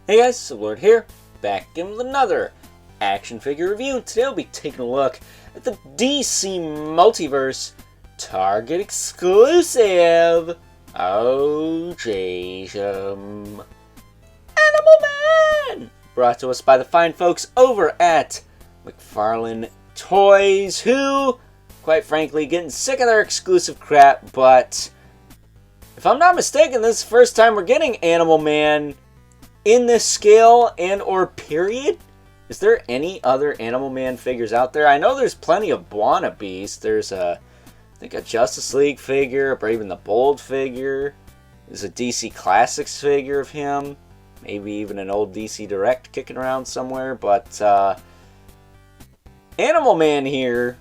Hey guys, Lord here, back in with another action figure review. Today I'll be taking a look at the DC Multiverse Target exclusive Animal Man! Brought to us by the fine folks over at McFarlane Toys, who, quite frankly, getting sick of their exclusive crap, but if I'm not mistaken, this is the first time we're getting Animal Man in this scale and or period. Is there any other Animal Man figures out there? I know there's plenty of wannabes. There's I think a Justice League figure, or even the Bold figure. There's a DC Classics figure of him. Maybe even an old DC Direct kicking around somewhere. But Animal Man here,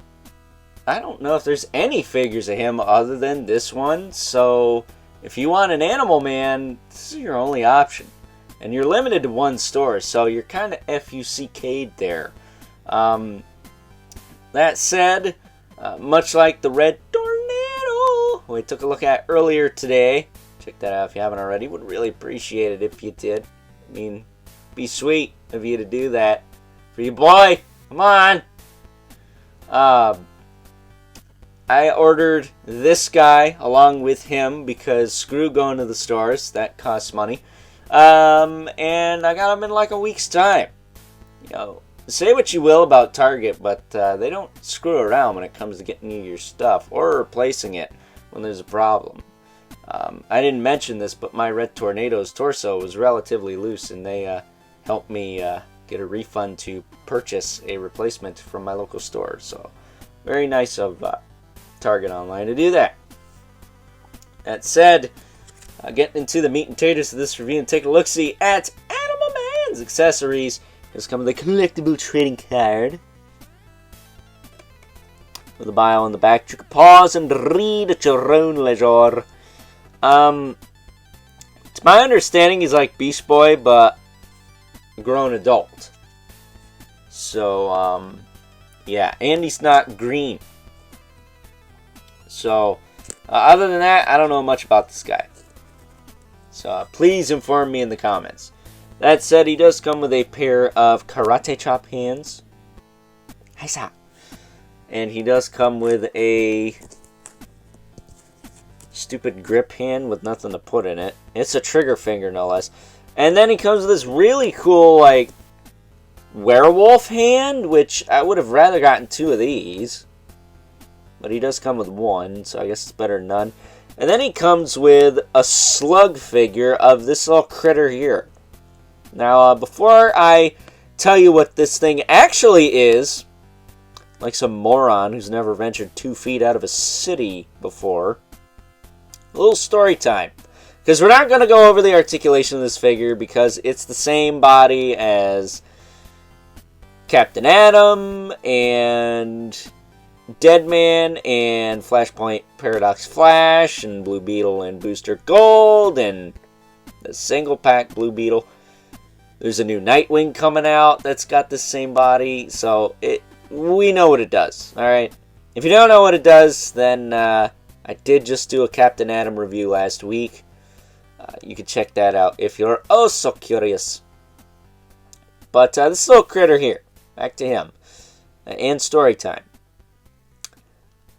I don't know if there's any figures of him other than this one. So if you want an Animal Man, this is your only option. And you're limited to one store, so you're kind of FUCK'd there. That said, much like the Red Tornado we took a look at earlier today, check that out if you haven't already. Would really appreciate it if you did. I mean, be sweet of you to do that. For you, boy, come on. I ordered this guy along with him because screw going to the stores. That costs money. And I got them in like a week's time. You know, say what you will about Target, but they don't screw around when it comes to getting you your stuff or replacing it when there's a problem. I didn't mention this, but my Red Tornado's torso was relatively loose, and they helped me get a refund to purchase a replacement from my local store. So, very nice of Target Online to do that. That said, getting into the meat and taters of this review and take a look-see at Animal Man's accessories. Here's come the collectible trading card with a bio on the back. You can pause and read at your own leisure. It's my understanding he's like Beast Boy, but a grown adult. So, yeah, and he's not green. So, other than that, I don't know much about this guy. So please inform me in the comments. That said, he does come with a pair of karate chop hands. Hi-sa. And he does come with a stupid grip hand with nothing to put in it. It's a trigger finger, no less. And then he comes with this really cool, like, werewolf hand, which I would have rather gotten two of these. But he does come with one, so I guess it's better than none. And then he comes with a slug figure of this little critter here. Now, before I tell you what this thing actually is, like some moron who's never ventured 2 feet out of a city before, a little story time. Because we're not going to go over the articulation of this figure because it's the same body as Captain Atom and Deadman and Flashpoint Paradox Flash and Blue Beetle and Booster Gold and the single pack Blue Beetle. There's a new Nightwing coming out that's got the same body, so we know what it does. Alright, if you don't know what it does, then I did just do a Captain Atom review last week. You can check that out if you're oh so curious. But this little critter here, back to him, and story time.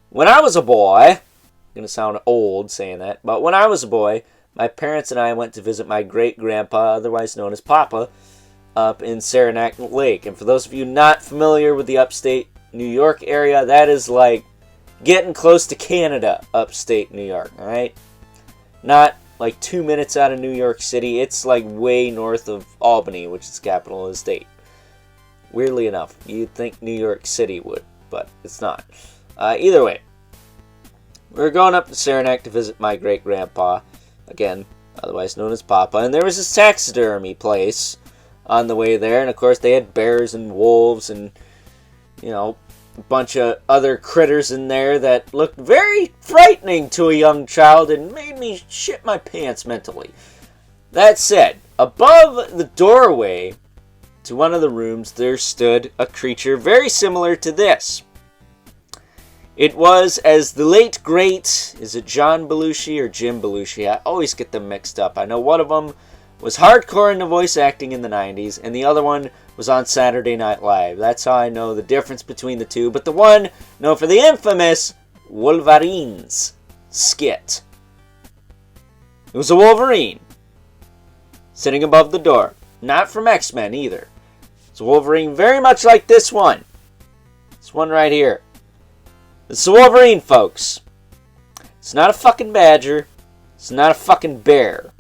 When I was a boy, I'm going to sound old saying that, but when I was a boy, my parents and I went to visit my great-grandpa, otherwise known as Papa, up in Saranac Lake. And for those of you not familiar with the upstate New York area, that is like getting close to Canada, upstate New York, alright? Not like 2 minutes out of New York City, it's like way north of Albany, which is the capital of the state. Weirdly enough, you'd think New York City would, but it's not. Either way, we were going up to Saranac to visit my great-grandpa, again, otherwise known as Papa, and there was this taxidermy place on the way there, and of course they had bears and wolves and, you know, a bunch of other critters in there that looked very frightening to a young child and made me shit my pants mentally. That said, above the doorway to one of the rooms there stood a creature very similar to this. It was, as the late great, is it John Belushi or Jim Belushi? I always get them mixed up. I know one of them was hardcore into voice acting in the 90s, and the other one was on Saturday Night Live. That's how I know the difference between the two. But the one known for the infamous Wolverines skit. It was a Wolverine sitting above the door. Not from X-Men either. It's a Wolverine very much like this one. This one right here. It's a Wolverine, folks. It's not a fucking badger. It's not a fucking bear.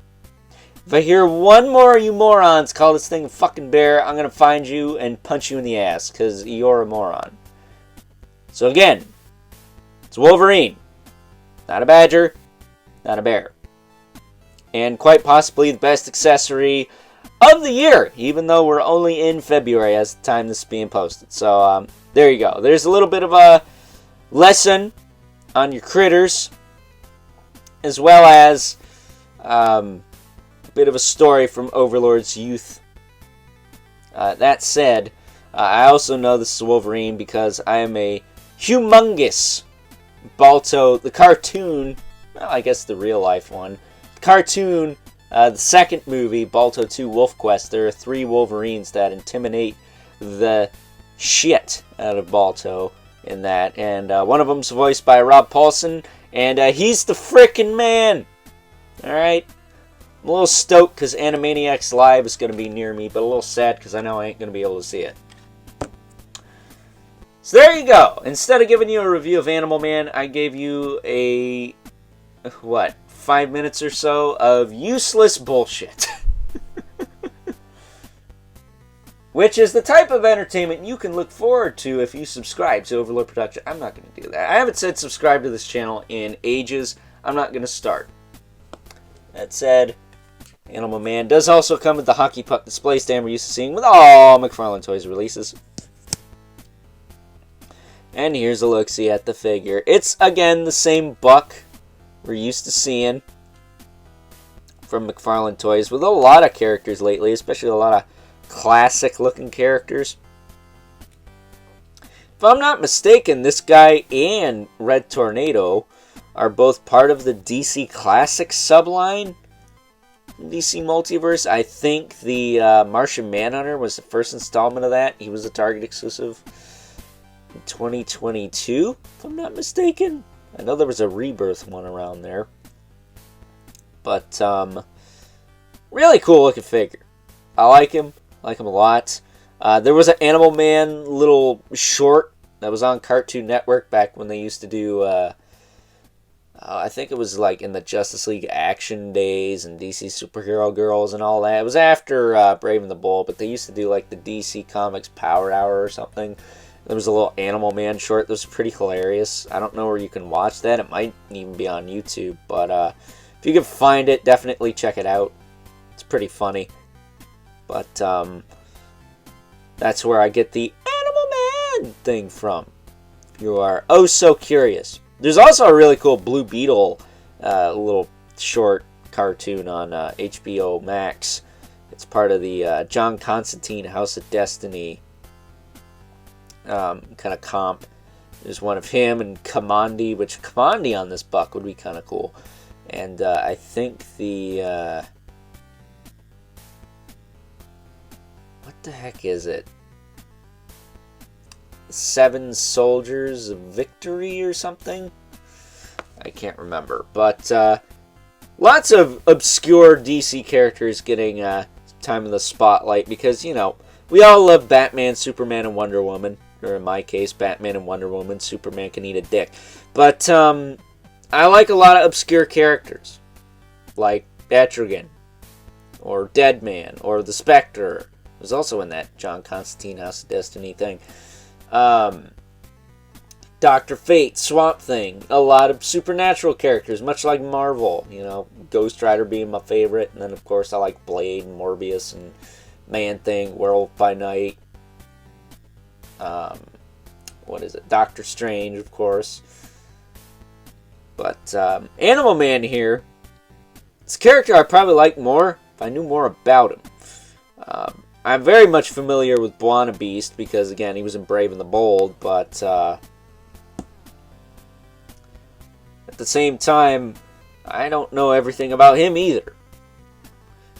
If I hear one more of you morons call this thing a fucking bear, I'm going to find you and punch you in the ass, because you're a moron. So again, it's Wolverine. Not a badger, not a bear. And quite possibly the best accessory of the year, even though we're only in February as the time this is being posted. So, there you go. There's a little bit of a lesson on your critters, as well as a bit of a story from Overlord's youth. That said, I also know this is Wolverine because I am a humongous Balto, the cartoon, well, I guess the real life one, cartoon, the second movie, Balto 2 Wolf Quest. There are 3 Wolverines that intimidate the shit out of Balto in that, and one of them's voiced by Rob Paulsen, and he's the frickin' man. Alright, I'm a little stoked because Animaniacs Live is going to be near me, but a little sad because I know I ain't going to be able to see it. So there you go. Instead of giving you a review of Animal Man, I gave you a, 5 minutes or so of useless bullshit. Which is the type of entertainment you can look forward to if you subscribe to Overlord Production. I'm not going to do that. I haven't said subscribe to this channel in ages. I'm not going to start. That said, Animal Man does also come with the hockey puck display stand we're used to seeing with all McFarlane Toys releases. And here's a look-see at the figure. It's, again, the same buck we're used to seeing from McFarlane Toys with a lot of characters lately, especially a lot of classic-looking characters. If I'm not mistaken, this guy and Red Tornado are both part of the DC Classic subline. DC Multiverse. I think the Martian Manhunter was the first installment of that. He was a Target exclusive in 2022, if I'm not mistaken. I know there was a Rebirth one around there. But, really cool looking figure. I like him. I like him a lot. There was an Animal Man little short that was on Cartoon Network back when they used to do, I think it was like in the Justice League Action days and DC Superhero Girls and all that. It was after Brave and the Bold, but they used to do like the DC Comics Power Hour or something. There was a little Animal Man short that was pretty hilarious. I don't know where you can watch that. It might even be on YouTube, but if you can find it, definitely check it out. It's pretty funny. But that's where I get the Animal Man thing from, if you are oh so curious. There's also a really cool Blue Beetle little short cartoon on HBO Max. It's part of the John Constantine House of Destiny kind of comp. There's one of him and Kamandi, which Kamandi on this buck would be kind of cool. And I think the what the heck is it? 7 Soldiers of Victory or something? I can't remember. But lots of obscure DC characters getting time in the spotlight because, you know, we all love Batman, Superman, and Wonder Woman. Or in my case, Batman and Wonder Woman. Superman can eat a dick. But I like a lot of obscure characters. Like Etrigan. Or Deadman. Or the Spectre. Was also in that John Constantine House of Destiny thing. Dr. Fate, Swamp Thing. A lot of supernatural characters. Much like Marvel. You know, Ghost Rider being my favorite. And then, of course, I like Blade and Morbius and Man-Thing, Werewolf by Night. What is it? Doctor Strange, of course. But Animal Man here, it's a character I probably like more if I knew more about him. I'm very much familiar with Buona Beast because, again, he was in Brave and the Bold, but at the same time, I don't know everything about him either.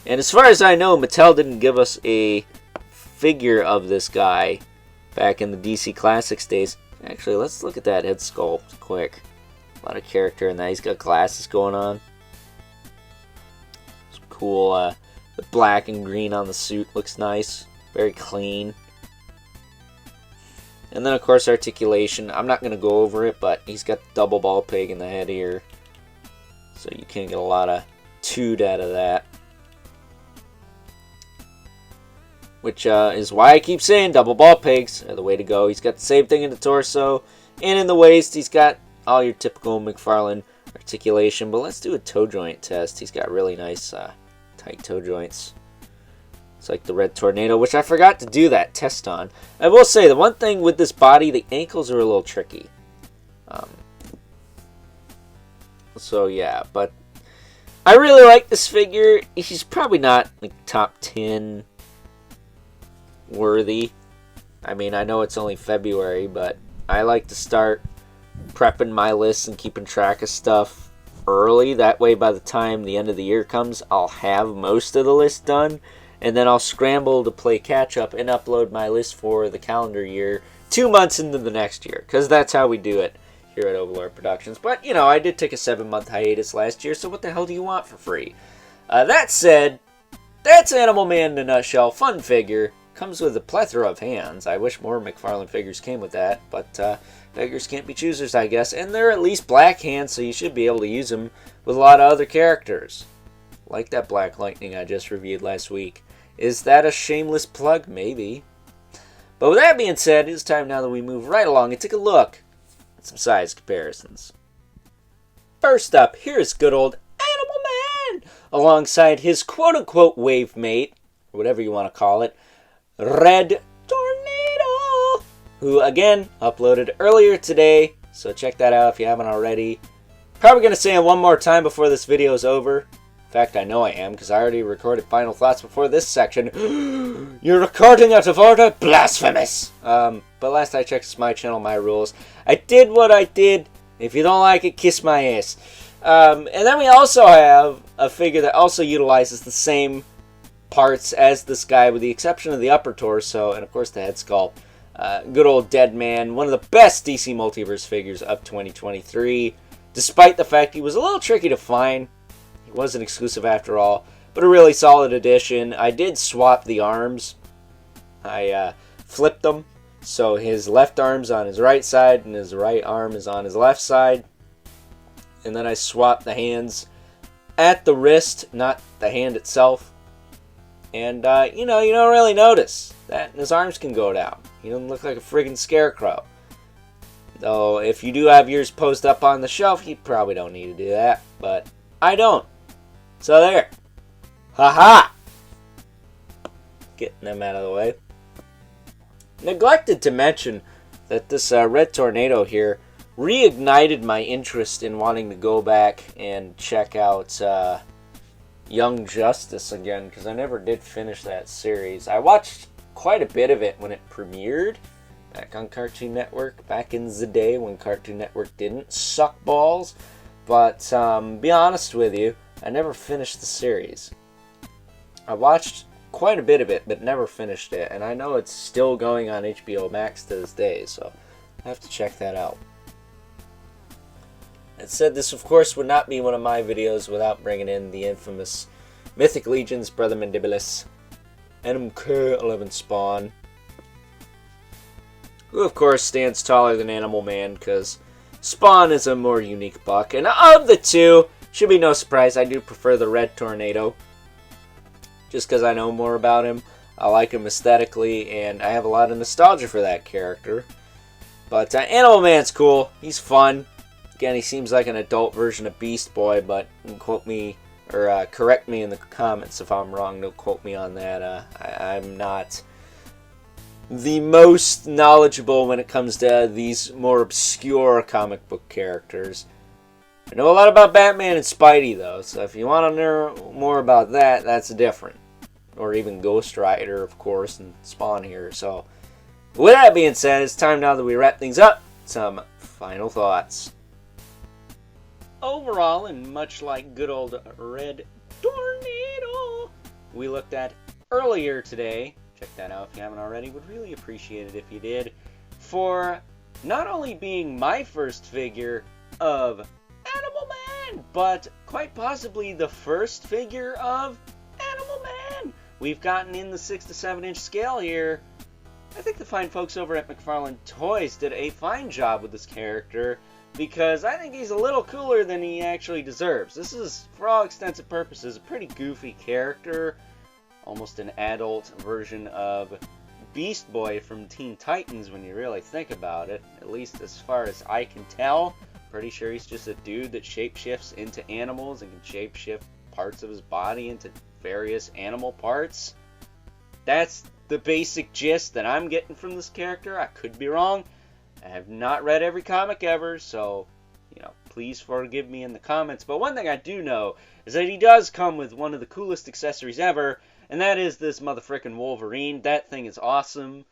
And as far as I know, Mattel didn't give us a figure of this guy back in the DC Classics days. Actually, let's look at that head sculpt quick. A lot of character in that. He's got glasses going on. Some cool, the black and green on the suit looks nice. Very clean. And then, of course, articulation. I'm not going to go over it, but he's got the double ball peg in the head here. So you can get a lot of toot out of that. Which is why I keep saying double ball pegs are the way to go. He's got the same thing in the torso and in the waist. He's got all your typical McFarlane articulation. But let's do a toe joint test. He's got really nice tight toe joints. It's like the Red Tornado, which I forgot to do that test on. I will say, the one thing with this body, the ankles are a little tricky. So yeah, but I really like this figure. He's probably not like top 10 worthy. I mean, I know it's only February, but I like to start prepping my list and keeping track of stuff early. That way, by the time the end of the year comes, I'll have most of the list done, and then I'll scramble to play catch up and upload my list for the calendar year 2 months into the next year, because that's how we do it here at Overlord Productions. But, you know, I did take a 7-month hiatus last year, so what the hell do you want for free? That said, that's Animal Man in a nutshell. Fun figure. Comes with a plethora of hands. I wish more McFarlane figures came with that, but beggars can't be choosers, I guess. And they're at least black hands, so you should be able to use them with a lot of other characters. Like that Black Lightning I just reviewed last week. Is that a shameless plug? Maybe. But with that being said, it's time now that we move right along and take a look at some size comparisons. First up, here's good old Animal Man, alongside his quote-unquote wave mate, or whatever you want to call it, Red Tornado, who again uploaded earlier today, so check that out if you haven't already. Probably going to say it one more time before this video is over. In fact, I know I am, because I already recorded final thoughts before this section. You're recording out of order? Blasphemous! But last I checked, it's my channel, my rules. I did what I did. If you don't like it, kiss my ass. And then we also have a figure that also utilizes the same parts as this guy, with the exception of the upper torso and of course the head sculpt. Good old Dead Man, one of the best DC Multiverse figures of 2023, despite the fact he was a little tricky to find. He wasn't exclusive after all, but a really solid addition. I did swap the arms. I flipped them, so his left arm's on his right side and his right arm is on his left side, and then I swapped the hands at the wrist, not the hand itself. And, you know, you don't really notice that his arms can go down. He doesn't look like a friggin' scarecrow. Though, if you do have yours posed up on the shelf, you probably don't need to do that. But I don't. So there. Haha! Getting them out of the way. Neglected to mention that this Red Tornado here reignited my interest in wanting to go back and check out Young Justice again, because I never did finish that series. I watched quite a bit of it when it premiered back on Cartoon Network, back in the day when Cartoon Network didn't suck balls. But be honest with you, I never finished the series. I watched quite a bit of it, but never finished it, and I know it's still going on HBO Max to this day, so I have to check that out. That said, this of course would not be one of my videos without bringing in the infamous Mythic Legion's Brother Mandibulus, NMK11 Spawn, who of course stands taller than Animal Man, because Spawn is a more unique buck, and of the two, should be no surprise, I do prefer the Red Tornado, just because I know more about him. I like him aesthetically, and I have a lot of nostalgia for that character. But Animal Man's cool, he's fun. Again, he seems like an adult version of Beast Boy, but you can quote me, or correct me in the comments if I'm wrong. Don't quote me on that. I'm not the most knowledgeable when it comes to these more obscure comic book characters. I know a lot about Batman and Spidey, though, so if you want to know more about that, that's different. Or even Ghost Rider, of course, and Spawn here. So, with that being said, it's time now that we wrap things up. Some final thoughts. Overall, and much like good old Red Tornado, we looked at earlier today. Check that out if you haven't already. Would really appreciate it if you did. For not only being my first figure of Animal Man, but quite possibly the first figure of Animal Man. We've gotten in the 6 to 7 inch scale here. I think the fine folks over at McFarlane Toys did a fine job with this character, because I think he's a little cooler than he actually deserves. This is, for all extensive purposes, a pretty goofy character. Almost an adult version of Beast Boy from Teen Titans when you really think about it. At least as far as I can tell. Pretty sure he's just a dude that shapeshifts into animals and can shapeshift parts of his body into various animal parts. That's the basic gist that I'm getting from this character. I could be wrong. I have not read every comic ever, so, please forgive me in the comments. But one thing I do know is that he does come with one of the coolest accessories ever, and that is this motherfrickin' Wolverine. That thing is awesome.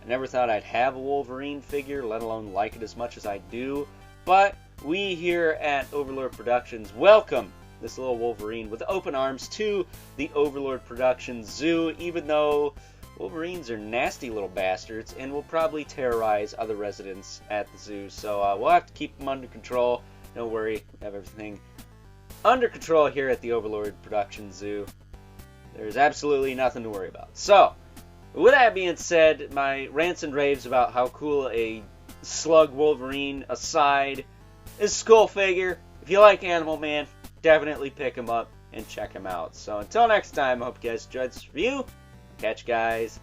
I never thought I'd have a Wolverine figure, let alone like it as much as I do. But we here at Overlord Productions welcome this little Wolverine with open arms to the Overlord Productions Zoo, even though Wolverines are nasty little bastards and will probably terrorize other residents at the zoo. So we'll have to keep them under control. Don't worry, we have everything under control here at the Overlord Productions Zoo. There's absolutely nothing to worry about. So, with that being said, my rants and raves about how cool a slug Wolverine aside is a skull figure. If you like Animal Man, definitely pick him up and check him out. So until next time, I hope you guys enjoyed this review. Catch you guys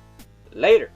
later.